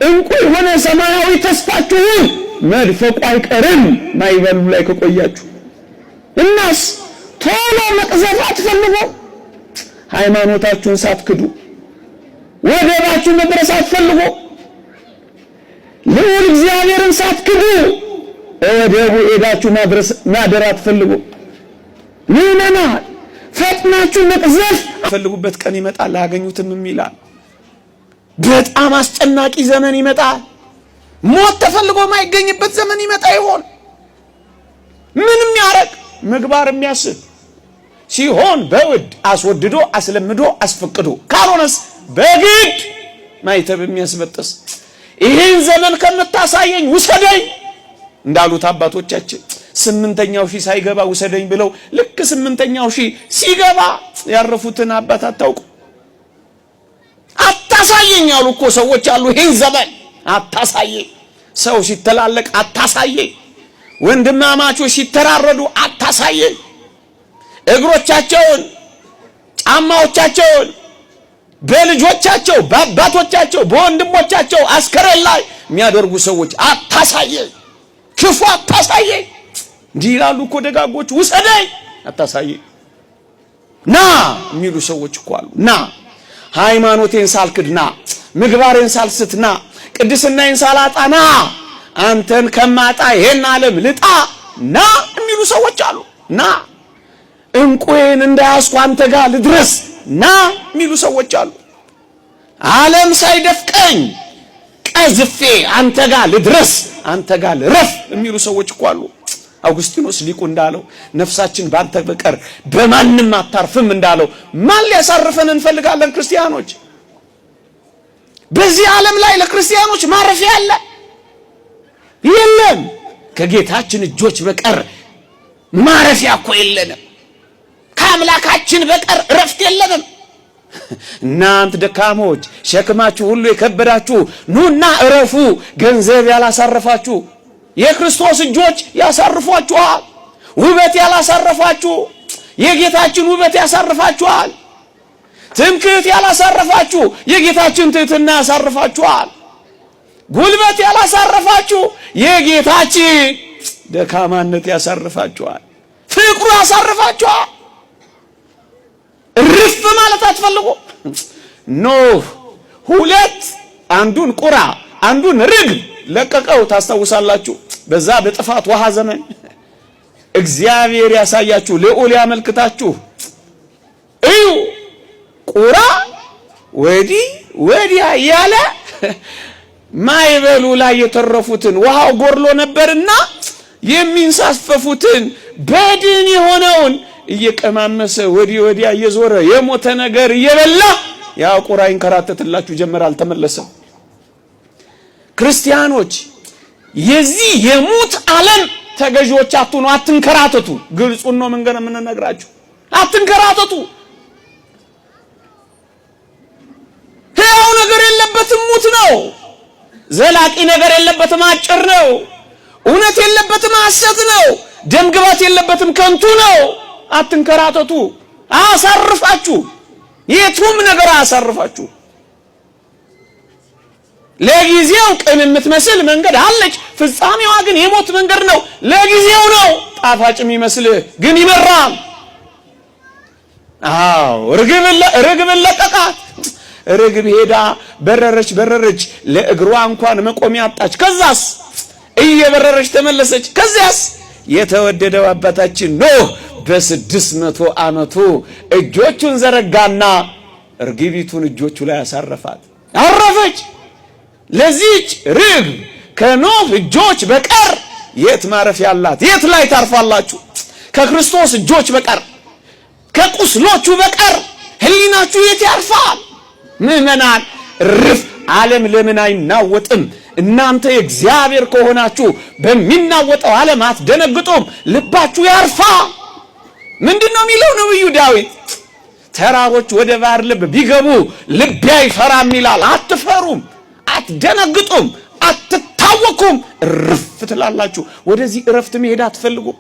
እንቁ የሆነ ሰማያዊ ተስፋችሁን መድፈቁ አይቀርም ማይበሉ ላይ ከቆያችሁ። እናስ ቶሎ መቅዘፍ አትፈልጉ? ሃይማኖታችሁን ሳትክዱ ወደባችሁ መድረስ አትፈልጉ? ልዑል እግዚአብሔርን ሳትክዱ ወደቡ ሄዳችሁ ማደር አትፈልጉ? ምዕመናን፣ ፈጥናችሁ መቅዘፍ ፈልጉበት ቀን ይመጣል፣ አያገኙትም ይላል። በጣም አስጨናቂ ዘመን ይመጣል። ሞት ተፈልጎ የማይገኝበት ዘመን ይመጣ ይሆን? ምንም ያረግ ምግባር የሚያስብ ሲሆን በውድ አስወድዶ አስለምዶ አስፈቅዶ፣ ካልሆነስ በግድ ማይተብ የሚያስበጥስ። ይህን ዘመን ከምታሳየኝ ውሰደኝ እንዳሉት አባቶቻችን 8ኛው ሺህ ሳይገባ ውሰደኝ ብለው ልክ 8ኛው ሺህ ሲገባ ያረፉትን አባት አታውቁ? አታሳየኝ ያሉ እኮ ሰዎች አሉ። ይህን ዘመን አታሳየኝ። ሰው ሲተላለቅ አታሳየኝ። ወንድማማቾች ሲተራረዱ አታሳየኝ። እግሮቻቸውን ጫማዎቻቸውን በልጆቻቸው በአባቶቻቸው በወንድሞቻቸው አስከሬን ላይ የሚያደርጉ ሰዎች አታሳየኝ። ክፉ አታሳየኝ። እንዲህ ይላሉ እኮ ደጋጎች። ውሰደኝ አታሳየኝ። ና የሚሉ ሰዎች እኮ አሉ። ና ሃይማኖቴን ሳልክድና፣ ምግባሬን ሳልስትና፣ ቅድስናዬን ሳላጣና፣ አንተን ከማጣ ይሄን ዓለም ልጣ ና የሚሉ ሰዎች አሉ። ና እንቁዬን እንዳያስኩ አንተ ጋር ልድረስ ና የሚሉ ሰዎች አሉ። ዓለም ሳይደፍቀኝ ቀዝፌ አንተ ጋር ልድረስ፣ አንተ ጋር ልረፍ የሚሉ ሰዎች እኮ አሉ። አውግስጢኖስ ሊቁ እንዳለው ነፍሳችን ባንተ በቀር በማንም አታርፍም እንዳለው ማን ሊያሳርፈን እንፈልጋለን? ክርስቲያኖች፣ በዚህ ዓለም ላይ ለክርስቲያኖች ማረፊያ አለ? የለም። ከጌታችን እጆች በቀር ማረፊያ እኮ የለንም። ከአምላካችን በቀር እረፍት የለንም። እናንተ ደካሞች ሸክማችሁ ሁሉ የከበዳችሁ ኑና እረፉ። ገንዘብ ያላሳረፋችሁ የክርስቶስ እጆች ያሳርፏችኋል። ውበት ያላሳረፋችሁ የጌታችን ውበት ያሳርፋችኋል። ትምክህት ያላሳረፋችሁ የጌታችን ትህትና ያሳርፋችኋል። ጉልበት ያላሳረፋችሁ የጌታችን ደካማነት ያሳርፋችኋል። ፍቅሩ ያሳርፋችኋል። እርፍ ማለት አትፈልጉ? ኖህ ሁለት አንዱን ቁራ አንዱን ርግብ ለቀቀው። ታስታውሳላችሁ? በዛ በጥፋት ውሃ ዘመን እግዚአብሔር ያሳያችሁ፣ ልዑል ያመልክታችሁ። እዩ ቁራ ወዲህ ወዲያ ያለ ማይበሉ ላይ የተረፉትን ውሃው ጎርሎ ነበርና የሚንሳፈፉትን በድን የሆነውን እየቀማመሰ ወዲህ ወዲያ እየዞረ የሞተ ነገር እየበላ ያ ቁራ ይንከራተትላችሁ ጀመር፣ አልተመለሰም። ክርስቲያኖች የዚህ የሙት ዓለም ተገዢዎች አትሁኑ፣ አትንከራተቱ። ግልጹን ነው መንገር የምንነግራችሁ፣ አትንከራተቱ። ሕያው ነገር የለበትም፣ ሙት ነው። ዘላቂ ነገር የለበትም፣ አጭር ነው። እውነት የለበትም፣ ሐሰት ነው። ደምግባት የለበትም፣ ከንቱ ነው። አትንከራተቱ። አሳርፋችሁ የቱም ነገር አሳርፋችሁ። ለጊዜው ቅን የምትመስል መንገድ አለች፣ ፍጻሜዋ ግን የሞት መንገድ ነው። ለጊዜው ነው ጣፋጭ የሚመስልህ ግን ይመራል። አዎ ርግብ ለቀቃት። ርግብ ሄዳ በረረች፣ ለእግሯ እንኳን መቆሚያ አጣች። ከዛስ እየበረረች ተመለሰች። ከዚያስ የተወደደው አባታችን ኖህ በ600 ዓመቱ እጆቹን ዘረጋና እርግቢቱን እጆቹ ላይ ያሳረፋት። አረፈች። ለዚች ርግብ ከኖህ እጆች በቀር የት ማረፊያ አላት? የት ላይ ታርፋላችሁ? ከክርስቶስ እጆች በቀር ከቁስሎቹ በቀር ህሊናችሁ የት ያርፋል? ምእመናን ርፍ ዓለም ለምን አይናወጥም? እናንተ የእግዚአብሔር ከሆናችሁ በሚናወጠው ዓለም አትደነግጡም፣ ልባችሁ ያርፋል። ምንድነው የሚለው ነብዩ ዳዊት? ተራሮች ወደ ባህር ልብ ቢገቡ ልቤ አይፈራም ይላል። አትፈሩም፣ አትደነግጡም፣ አትታወኩም፣ እርፍ ትላላችሁ። ወደዚህ እረፍት መሄድ አትፈልጉም?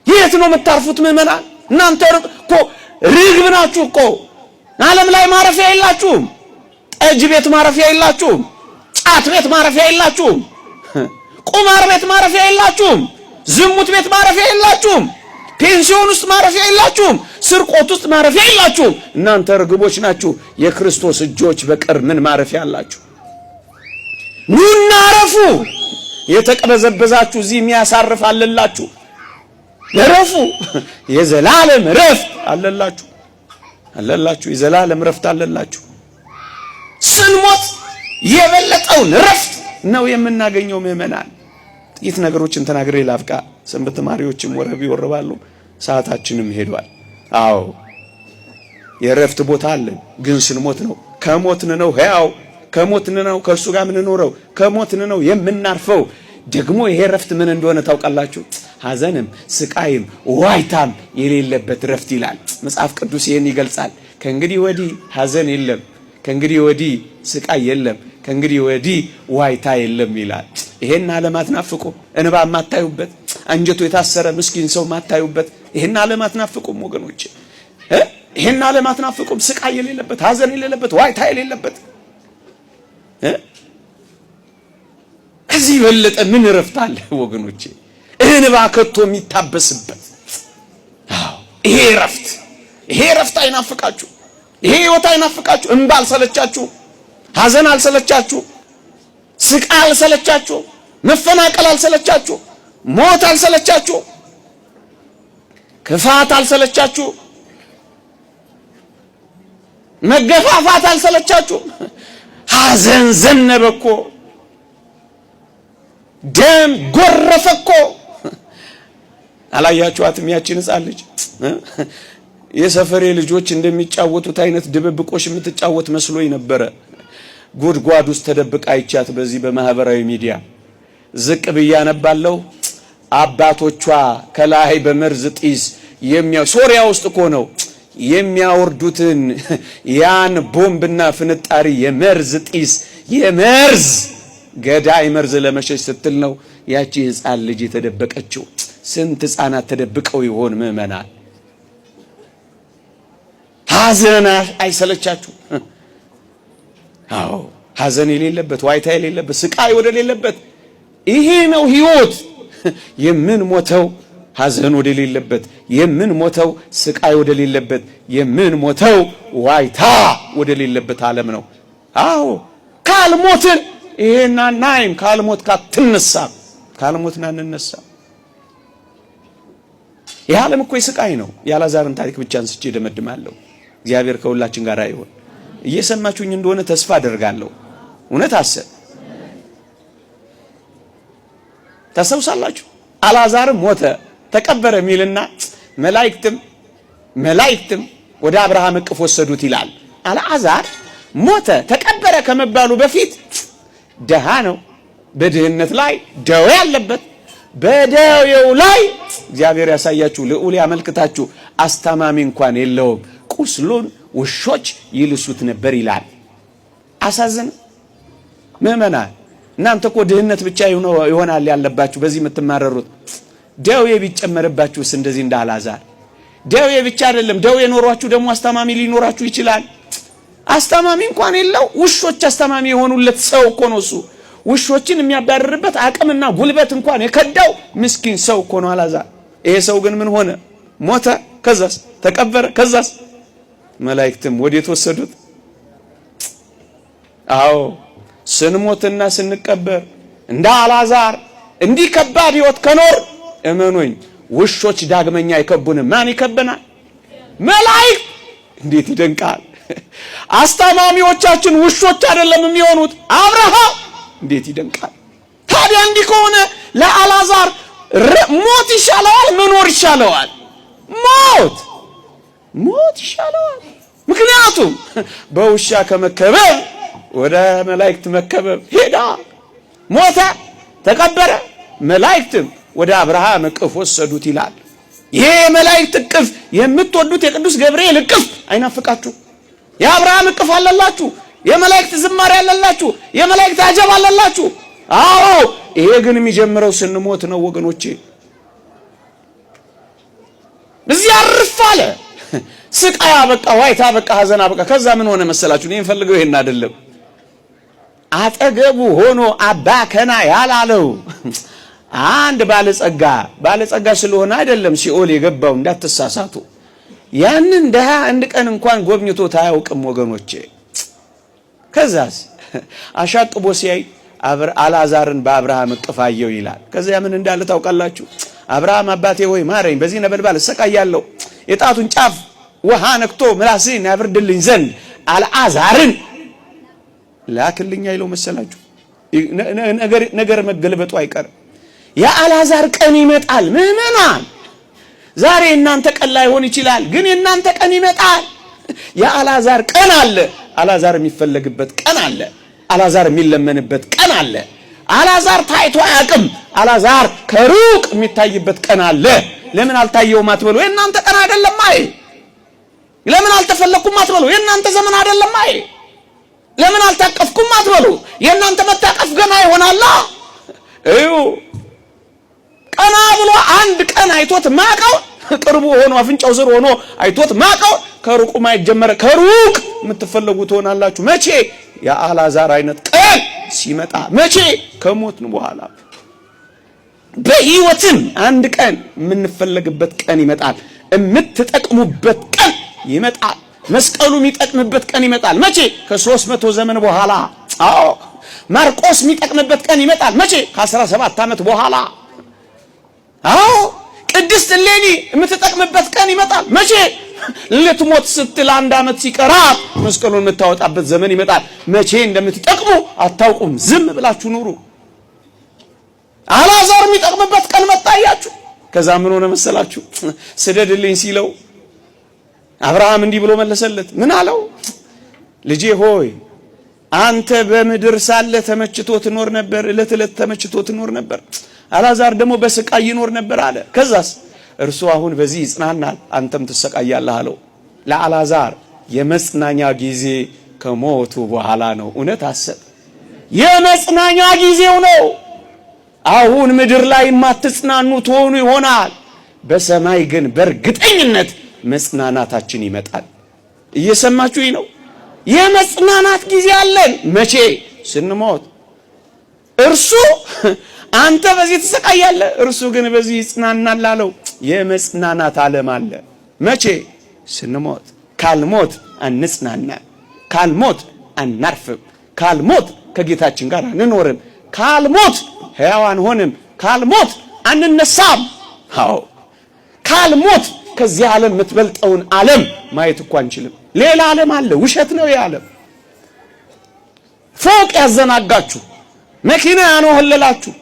የት ነው የምታርፉት ምእመናን? እናንተ እኮ ርግብ ናችሁ እኮ። ዓለም ላይ ማረፊያ የላችሁም። ጠጅ ቤት ማረፊያ የላችሁም። ጫት ቤት ማረፊያ የላችሁም። ቁማር ቤት ማረፊያ የላችሁም። ዝሙት ቤት ማረፊያ የላችሁም። ፔንሲዮን ውስጥ ማረፊያ የላችሁም። ስርቆት ውስጥ ማረፊያ የላችሁም። እናንተ ርግቦች ናችሁ። የክርስቶስ እጆች በቀር ምን ማረፊያ አላችሁ? ኑና አረፉ። የተቀበዘበዛችሁ እዚህ የሚያሳርፍ አለላችሁ። እረፉ። የዘላለም ረፍት አለላችሁ። የዘላለም ረፍት አለላችሁ። ስንሞት የበለጠውን ረፍት ነው የምናገኘው ምእመናን። ጥቂት ነገሮችን ተናግሬ ላብቃ። ሰንበት ተማሪዎችም ወረብ ይወርባሉ፣ ሰዓታችንም ሄዷል። አዎ የረፍት ቦታ አለን፣ ግን ስንሞት ነው። ከሞትን ነው ሕያው፣ ከሞትን ነው ከእርሱ ጋር የምንኖረው፣ ከሞትን ነው የምናርፈው። ደግሞ ይሄ ረፍት ምን እንደሆነ ታውቃላችሁ? ሐዘንም ስቃይም ዋይታም የሌለበት ረፍት ይላል መጽሐፍ ቅዱስ። ይሄን ይገልጻል። ከእንግዲህ ወዲህ ሐዘን የለም፣ ከእንግዲህ ወዲህ ስቃይ የለም፣ ከእንግዲህ ወዲህ ዋይታ የለም ይላል። ይሄን ዓለም አትናፍቁም? እንባ ማታዩበት፣ አንጀቱ የታሰረ ምስኪን ሰው ማታዩበት ይሄን ዓለም አትናፍቁም ወገኖች? ይሄን ዓለም አትናፍቁም? ስቃይ የሌለበት፣ ሐዘን የሌለበት፣ ዋይታ የሌለበት ከዚህ በለጠ ምን ረፍት አለ ወገኖቼ? እንባ ከቶ የሚታበስበት ይሄ ረፍት አይናፍቃችሁ? ይሄ ሕይወት አይናፍቃችሁ? እንባ አልሰለቻችሁ? ሐዘን አልሰለቻችሁ? ስቃይ አልሰለቻችሁ? መፈናቀል አልሰለቻችሁ? ሞት አልሰለቻችሁ? ክፋት አልሰለቻችሁ? መገፋፋት አልሰለቻችሁ? ሐዘን ዘነበኮ፣ ደም ጎረፈኮ። አላያችኋትም? ያቺን ሕፃን ልጅ የሰፈሬ ልጆች እንደሚጫወቱት አይነት ድብብቆሽ የምትጫወት መስሎኝ ነበረ። ጉድጓድ ውስጥ ተደብቃ አይቻት በዚህ በማህበራዊ ሚዲያ ዝቅ ብያ ነባለሁ። አባቶቿ ከላይ በመርዝ ጢስ ሶሪያ ውስጥ እኮ ነው የሚያወርዱትን ያን ቦምብና ፍንጣሪ የመርዝ ጢስ የመርዝ ገዳይ መርዝ ለመሸሽ ስትል ነው ያቺ ሕፃን ልጅ የተደበቀችው። ስንት ሕፃናት ተደብቀው ይሆን ምእመናን? ሐዘን አይሰለቻችሁ? አዎ ሐዘን የሌለበት፣ ዋይታ የሌለበት፣ ስቃይ ወደ ሌለበት ይሄ ነው ሕይወት። የምንሞተው ሐዘን ወደ ሌለበት፣ የምንሞተው ስቃይ ወደ ሌለበት፣ የምንሞተው ዋይታ ወደ ሌለበት ዓለም ነው። አዎ ካልሞትን ይሄና ናይም ካልሞት ካትነሳ ካልሞትና እንነሳ። ይህ ዓለም እኮ የስቃይ ነው። የአልዓዛርን ታሪክ ብቻ አንስቼ ደመድማለሁ። እግዚአብሔር ከሁላችን ጋር ይሁን። እየሰማችሁኝ እንደሆነ ተስፋ አደርጋለሁ። እውነት አሰብ ተሰውሳላችሁ። አልዓዛርም ሞተ ተቀበረ ሚልና መላእክትም ወደ አብርሃም እቅፍ ወሰዱት ይላል። አልዓዛር ሞተ ተቀበረ ከመባሉ በፊት ደሃ ነው፣ በድህነት ላይ ደዌ ያለበት፣ በደዌው ላይ እግዚአብሔር ያሳያችሁ፣ ልዑል ያመልክታችሁ፣ አስታማሚ እንኳን የለውም፣ ቁስሉን ውሾች ይልሱት ነበር ይላል። አሳዝን ምእመናን፣ እናንተ እኮ ድህነት ብቻ ይሆናል ያለባችሁ በዚህ የምትማረሩት። ደዌ ቢጨመርባችሁስ እንደዚህ እንደ አልዓዛር? ደዌ ብቻ አይደለም፣ ደዌ ኖሯችሁ ደግሞ አስታማሚ ሊኖራችሁ ይችላል። አስታማሚ እንኳን የለው፣ ውሾች አስታማሚ የሆኑለት ሰው እኮ ነው እሱ። ውሾችን የሚያባርርበት አቅምና ጉልበት እንኳን የከዳው ምስኪን ሰው እኮ ነው አልዓዛር። ይሄ ሰው ግን ምን ሆነ? ሞተ። ከዛስ ተቀበረ። ከዛስ መላእክትም ወዴት ወሰዱት? አዎ ስንሞትና ስንቀበር እንደ አልዓዛር እንዲህ ከባድ ሕይወት ከኖር እመኑኝ ውሾች ዳግመኛ አይከቡንም። ማን ይከበናል? መላእክት እንዴት ይደንቃል! አስተማሚዎቻችን ውሾች አይደለም የሚሆኑት። አብርሃም እንዴት ይደንቃል! ታዲያ እንዲህ ከሆነ ለአልዓዛር ሞት ይሻለዋል መኖር ይሻለዋል? ሞት ይሻለዋል። ምክንያቱም በውሻ ከመከበብ ወደ መላእክት መከበብ ሄዳ ሞተ፣ ተቀበረ። መላእክትም ወደ አብርሃም እቅፍ ወሰዱት ይላል። ይሄ የመላእክት እቅፍ የምትወዱት የቅዱስ ገብርኤል እቅፍ አይናፍቃችሁ? የአብርሃም እቅፍ አለላችሁ፣ የመላእክት ዝማሬ አለላችሁ፣ የመላእክት አጀብ አለላችሁ። አዎ ይሄ ግን የሚጀምረው ስንሞት ነው ወገኖቼ። እዚህ አርፍ አለ። ስቃይ አበቃ፣ ዋይታ አበቃ፣ ሐዘን አበቃ። ከዛ ምን ሆነ መሰላችሁ? እኔ የምፈልገው ይሄን አይደለም። አጠገቡ ሆኖ አባ ከና ያላለው አንድ ባለጸጋ ስለሆነ አይደለም ሲኦል የገባው፣ እንዳትሳሳቱ። ያንን ደሃ አንድ ቀን እንኳን ጎብኝቶት አያውቅም ወገኖቼ። ከዛስ አሻቅቦ ሲያይ አልዓዛርን በአብርሃም እቅፍ አየው ይላል። ከዚያ ምን እንዳለ ታውቃላችሁ? አብርሃም አባቴ ሆይ ማረኝ፣ በዚህ ነበልባል እሰቃያለሁ። የጣቱን ጫፍ ውሃ ነክቶ ምላስን ያብርድልኝ ዘንድ አልዓዛርን ላክልኝ አይለው መሰላችሁ? ነገር መገልበጡ አይቀርም። የአልዓዛር ቀን ይመጣል። ምዕመናን ዛሬ እናንተ ቀን ላይሆን ይችላል፣ ግን የእናንተ ቀን ይመጣል። የአልዓዛር ቀን አለ። አልዓዛር የሚፈለግበት ቀን አለ። አልዓዛር የሚለመንበት ቀን አለ። አልዓዛር ታይቶ አያውቅም። አልዓዛር ከሩቅ የሚታይበት ቀን አለ። ለምን አልታየውም አትበሉ፣ የእናንተ ቀን አይደለም። አይ ለምን አልተፈለኩም አትበሉ፣ የእናንተ ዘመን አይደለም። አይ ለምን አልታቀፍኩም አትበሉ፣ የእናንተ መታቀፍ ገና ይሆናል። እዩ ቀና ብሎ አንድ ቀን አይቶት ማቀው፣ ቅርቡ ሆኖ አፍንጫው ስር ሆኖ አይቶት ማቀው፣ ከሩቁ ማይጀመረ ከሩቅ የምትፈለጉ ትሆናላችሁ። መቼ? የአልዓዛር አይነት ቀን ሲመጣ። መቼ? ከሞትን በኋላ። በህይወትም አንድ ቀን የምንፈለግበት ቀን ይመጣል። የምትጠቅሙበት ቀን ይመጣል። መስቀሉ የሚጠቅምበት ቀን ይመጣል። መቼ? ከ300 ዘመን በኋላ። አዎ ማርቆስ የሚጠቅምበት ቀን ይመጣል። መቼ? ከ17 ዓመት በኋላ። አዎ ቅድስት እሌኒ የምትጠቅምበት ቀን ይመጣል። መቼ? ልትሞት ስትል 1 ዓመት ሲቀራት መስቀሉን የምታወጣበት ዘመን ይመጣል። መቼ እንደምትጠቅሙ አታውቁም። ዝም ብላችሁ ኑሩ። አልዓዛር የሚጠቅምበት ቀን መጣያችሁ። ከዛ ምን ሆነ መሰላችሁ? ስደድልኝ ሲለው አብርሃም እንዲህ ብሎ መለሰለት። ምን አለው? ልጄ ሆይ አንተ በምድር ሳለ ተመችቶ ትኖር ነበር፣ እለት እለት ተመችቶ ትኖር ነበር። አልዓዛር ደግሞ በስቃይ ይኖር ነበር አለ። ከዛስ እርሱ አሁን በዚህ ይጽናናል፣ አንተም ትሰቃያለህ አለው። ለአልዓዛር የመጽናኛ ጊዜ ከሞቱ በኋላ ነው። እውነት አሰብ፣ የመጽናኛ ጊዜው ነው። አሁን ምድር ላይ የማትጽናኑ ትሆኑ ይሆናል፣ በሰማይ ግን በእርግጠኝነት መጽናናታችን ይመጣል። እየሰማችሁኝ ነው? የመጽናናት ጊዜ አለን። መቼ? ስንሞት። እርሱ አንተ በዚህ ትሰቃያለህ፣ እርሱ ግን በዚህ ይጽናናል አለው። የመጽናናት ዓለም አለ። መቼ? ስንሞት። ካልሞት አንጽናና፣ ካልሞት አናርፍም፣ ካልሞት ከጌታችን ጋር አንኖርም፣ ካልሞት ሕያው አንሆንም፣ ካልሞት አንነሳም። አዎ ካልሞት ከዚህ ዓለም የምትበልጠውን ዓለም ማየት እኮ አንችልም። ሌላ ዓለም አለ። ውሸት ነው ይሄ ዓለም። ፎቅ ያዘናጋችሁ፣ መኪና ያኖህለላችሁ፣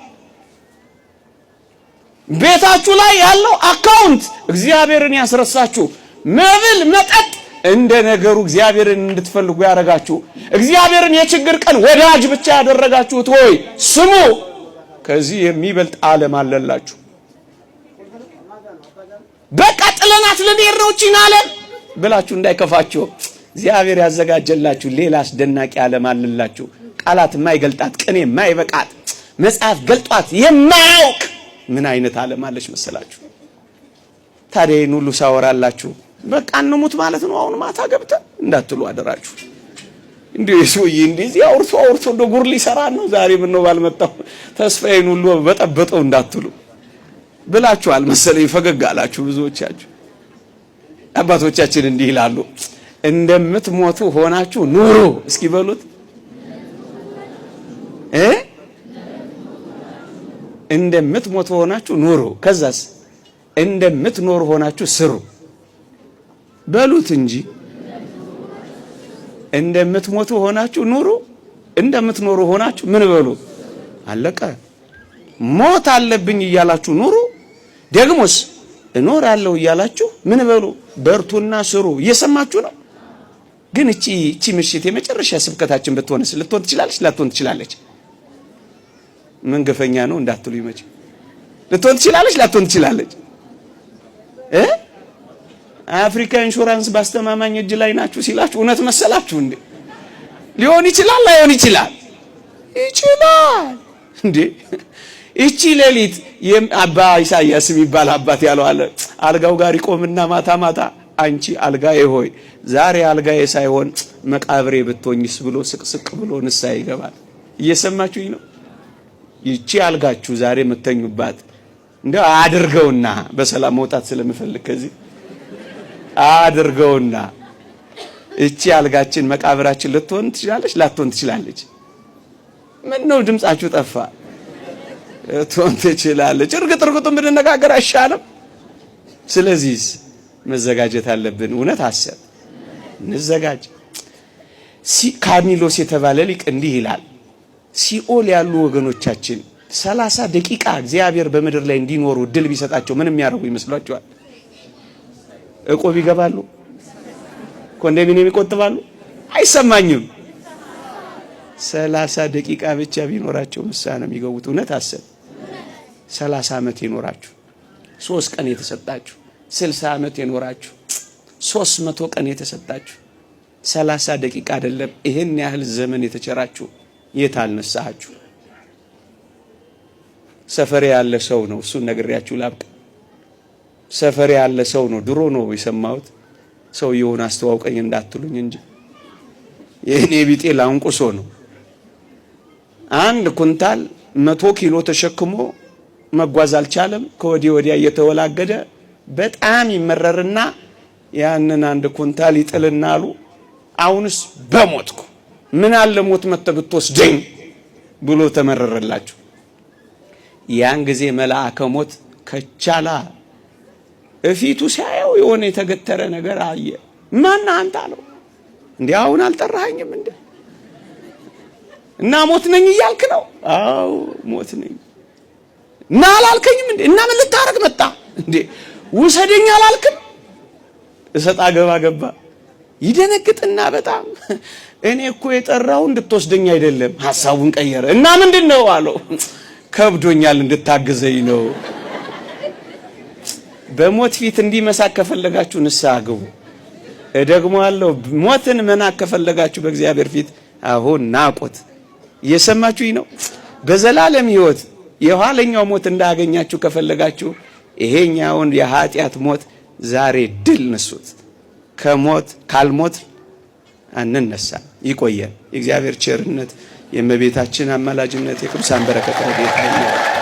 ቤታችሁ ላይ ያለው አካውንት እግዚአብሔርን ያስረሳችሁ፣ መብል መጠጥ እንደ ነገሩ እግዚአብሔርን እንድትፈልጉ ያደረጋችሁ፣ እግዚአብሔርን የችግር ቀን ወዳጅ ብቻ ያደረጋችሁት ሆይ ስሙ፣ ከዚህ የሚበልጥ ዓለም አለላችሁ። በቃ ጥለናት ልንሄድ ነው እቺን ዓለም ብላችሁ እንዳይከፋችሁ፣ እግዚአብሔር ያዘጋጀላችሁ ሌላ አስደናቂ ዓለም አለላችሁ። ቃላት የማይገልጣት፣ ቅኔ የማይበቃት፣ መጽሐፍ ገልጧት የማያውቅ ምን አይነት ዓለም አለች መሰላችሁ? ታዲያ ይህን ሁሉ ሳወራላችሁ በቃ እንሙት ማለት ነው አሁን ማታ ገብተን እንዳትሉ አደራችሁ። እንዴ ሰውዬ እንደዚህ አውርቶ እንደ ጉር ሊሰራ ነው ዛሬ። ምን ነው ባልመጣው ተስፋዬን ሁሉ በጠበጠው እንዳትሉ ብላችኋል መሰለኝ። ፈገግ አላችሁ ብዙዎቻችሁ። አባቶቻችን እንዲህ ይላሉ፣ እንደምትሞቱ ሆናችሁ ኑሩ። እስኪ በሉት እንደምትሞቱ ሆናችሁ ኑሩ። ከዛስ እንደምትኖሩ ሆናችሁ ስሩ በሉት እንጂ እንደምትሞቱ ሆናችሁ ኑሩ፣ እንደምትኖሩ ሆናችሁ ምን በሉ? አለቀ። ሞት አለብኝ እያላችሁ ኑሩ፣ ደግሞስ እኖራለሁ እያላችሁ ምን በሉ? በርቱና ስሩ። እየሰማችሁ ነው። ግን እቺ ምሽት የመጨረሻ ስብከታችን ብትሆንስ ልትሆን ትችላለች? ላትሆን ትችላለች? ምን ገፈኛ ነው እንዳትሉ ይመጭ። ልትሆን ትችላለች? ላትሆን ትችላለች? አፍሪካ ኢንሹራንስ ባስተማማኝ እጅ ላይ ናችሁ ሲላችሁ እውነት መሰላችሁ እንዴ? ሊሆን ይችላል፣ ላይሆን ይችላል። ይችላል እንዴ? እቺ ሌሊት አባ ኢሳይያስ የሚባል አባት ያለው አለ። አልጋው ጋር ይቆምና ማታ ማታ አንቺ አልጋዬ ሆይ ዛሬ አልጋዬ ሳይሆን መቃብሬ ብትሆኝስ ብሎ ስቅስቅ ብሎ ንስሐ ይገባል። እየሰማችሁኝ ነው? ይቺ አልጋችሁ ዛሬ የምትተኙባት እንደ አድርገውና በሰላም መውጣት ስለምፈልግ ከዚህ አድርገውና እቺ አልጋችን መቃብራችን ልትሆን ትችላለች፣ ላትሆን ትችላለች። ምን ነው ድምጻችሁ ጠፋ? ልትሆን ትችላለች። እርግጥ ብንነጋገር አይሻልም? ስለዚህ መዘጋጀት አለብን። እውነት አሰብ እንዘጋጅ። ካርኒሎስ የተባለ ሊቅ እንዲህ ይላል፣ ሲኦል ያሉ ወገኖቻችን 30 ደቂቃ እግዚአብሔር በምድር ላይ እንዲኖሩ እድል ቢሰጣቸው ምን የሚያደርጉ ይመስላችኋል? እቆብ ይገባሉ? ኮንዶሚኒየም ይቆጥባሉ? አይሰማኝም። 30 ደቂቃ ብቻ ቢኖራቸው ምሳ ነው የሚገቡት። እውነት አሰብ 30 ዓመት የኖራችሁ 3 ቀን የተሰጣችሁ 60 ዓመት የኖራችሁ 300 ቀን የተሰጣችሁ 30 ደቂቃ አይደለም ይሄን ያህል ዘመን የተቸራችሁ የት አልነሳችሁ? ሰፈሬ ያለ ሰው ነው እሱን ነግሬያችሁ ላብቅ። ሰፈሬ ያለ ሰው ነው ድሮ ነው የሰማሁት። ሰውየውን አስተዋውቀኝ እንዳትሉኝ እንጂ የኔ ቢጤ ላንቁሶ ነው። 1 ኩንታል 100 ኪሎ ተሸክሞ መጓዝ አልቻለም። ከወዲህ ወዲያ እየተወላገደ በጣም ይመረርና ያንን 1 ኩንታል ይጥልና አሉ አሁንስ በሞትኩ ምን አለ ሞት መተብትወስደኝ ብሎ ተመረረላችሁ። ያን ጊዜ መልአከ ሞት ከቻላ እፊቱ ሲያየው የሆነ የተገተረ ነገር አየ። ማን አንተ አለው። እንዴ አሁን አልጠራኸኝም እንዴ? እና ሞት ነኝ እያልክ ነው? አዎ ሞት ነኝ። እና አላልከኝም እንዴ? እና ምን ልታረግ መጣ እንዴ? ውሰደኝ አላልክም? እሰጣ ገባ ይደነግጥና በጣም እኔ እኮ የጠራው እንድትወስደኝ አይደለም። ሐሳቡን ቀየረ እና ምንድነው አለው። ከብዶኛል እንድታግዘኝ ነው። በሞት ፊት እንዲመሳክ ከፈለጋችሁ ንስሐ ግቡ። ደግሞ አለው ሞትን መናቅ ከፈለጋችሁ በእግዚአብሔር ፊት አሁን ናቁት። እየሰማችሁኝ ነው? በዘላለም ሕይወት የኋለኛው ሞት እንዳገኛችሁ ከፈለጋችሁ ይሄኛውን የኃጢአት ሞት ዛሬ ድል ነሱት። ከሞት ካልሞት አንነሳ። ይቆየን። የእግዚአብሔር ቸርነት፣ የእመቤታችን አማላጅነት፣ የቅዱሳን በረከት ረድኤት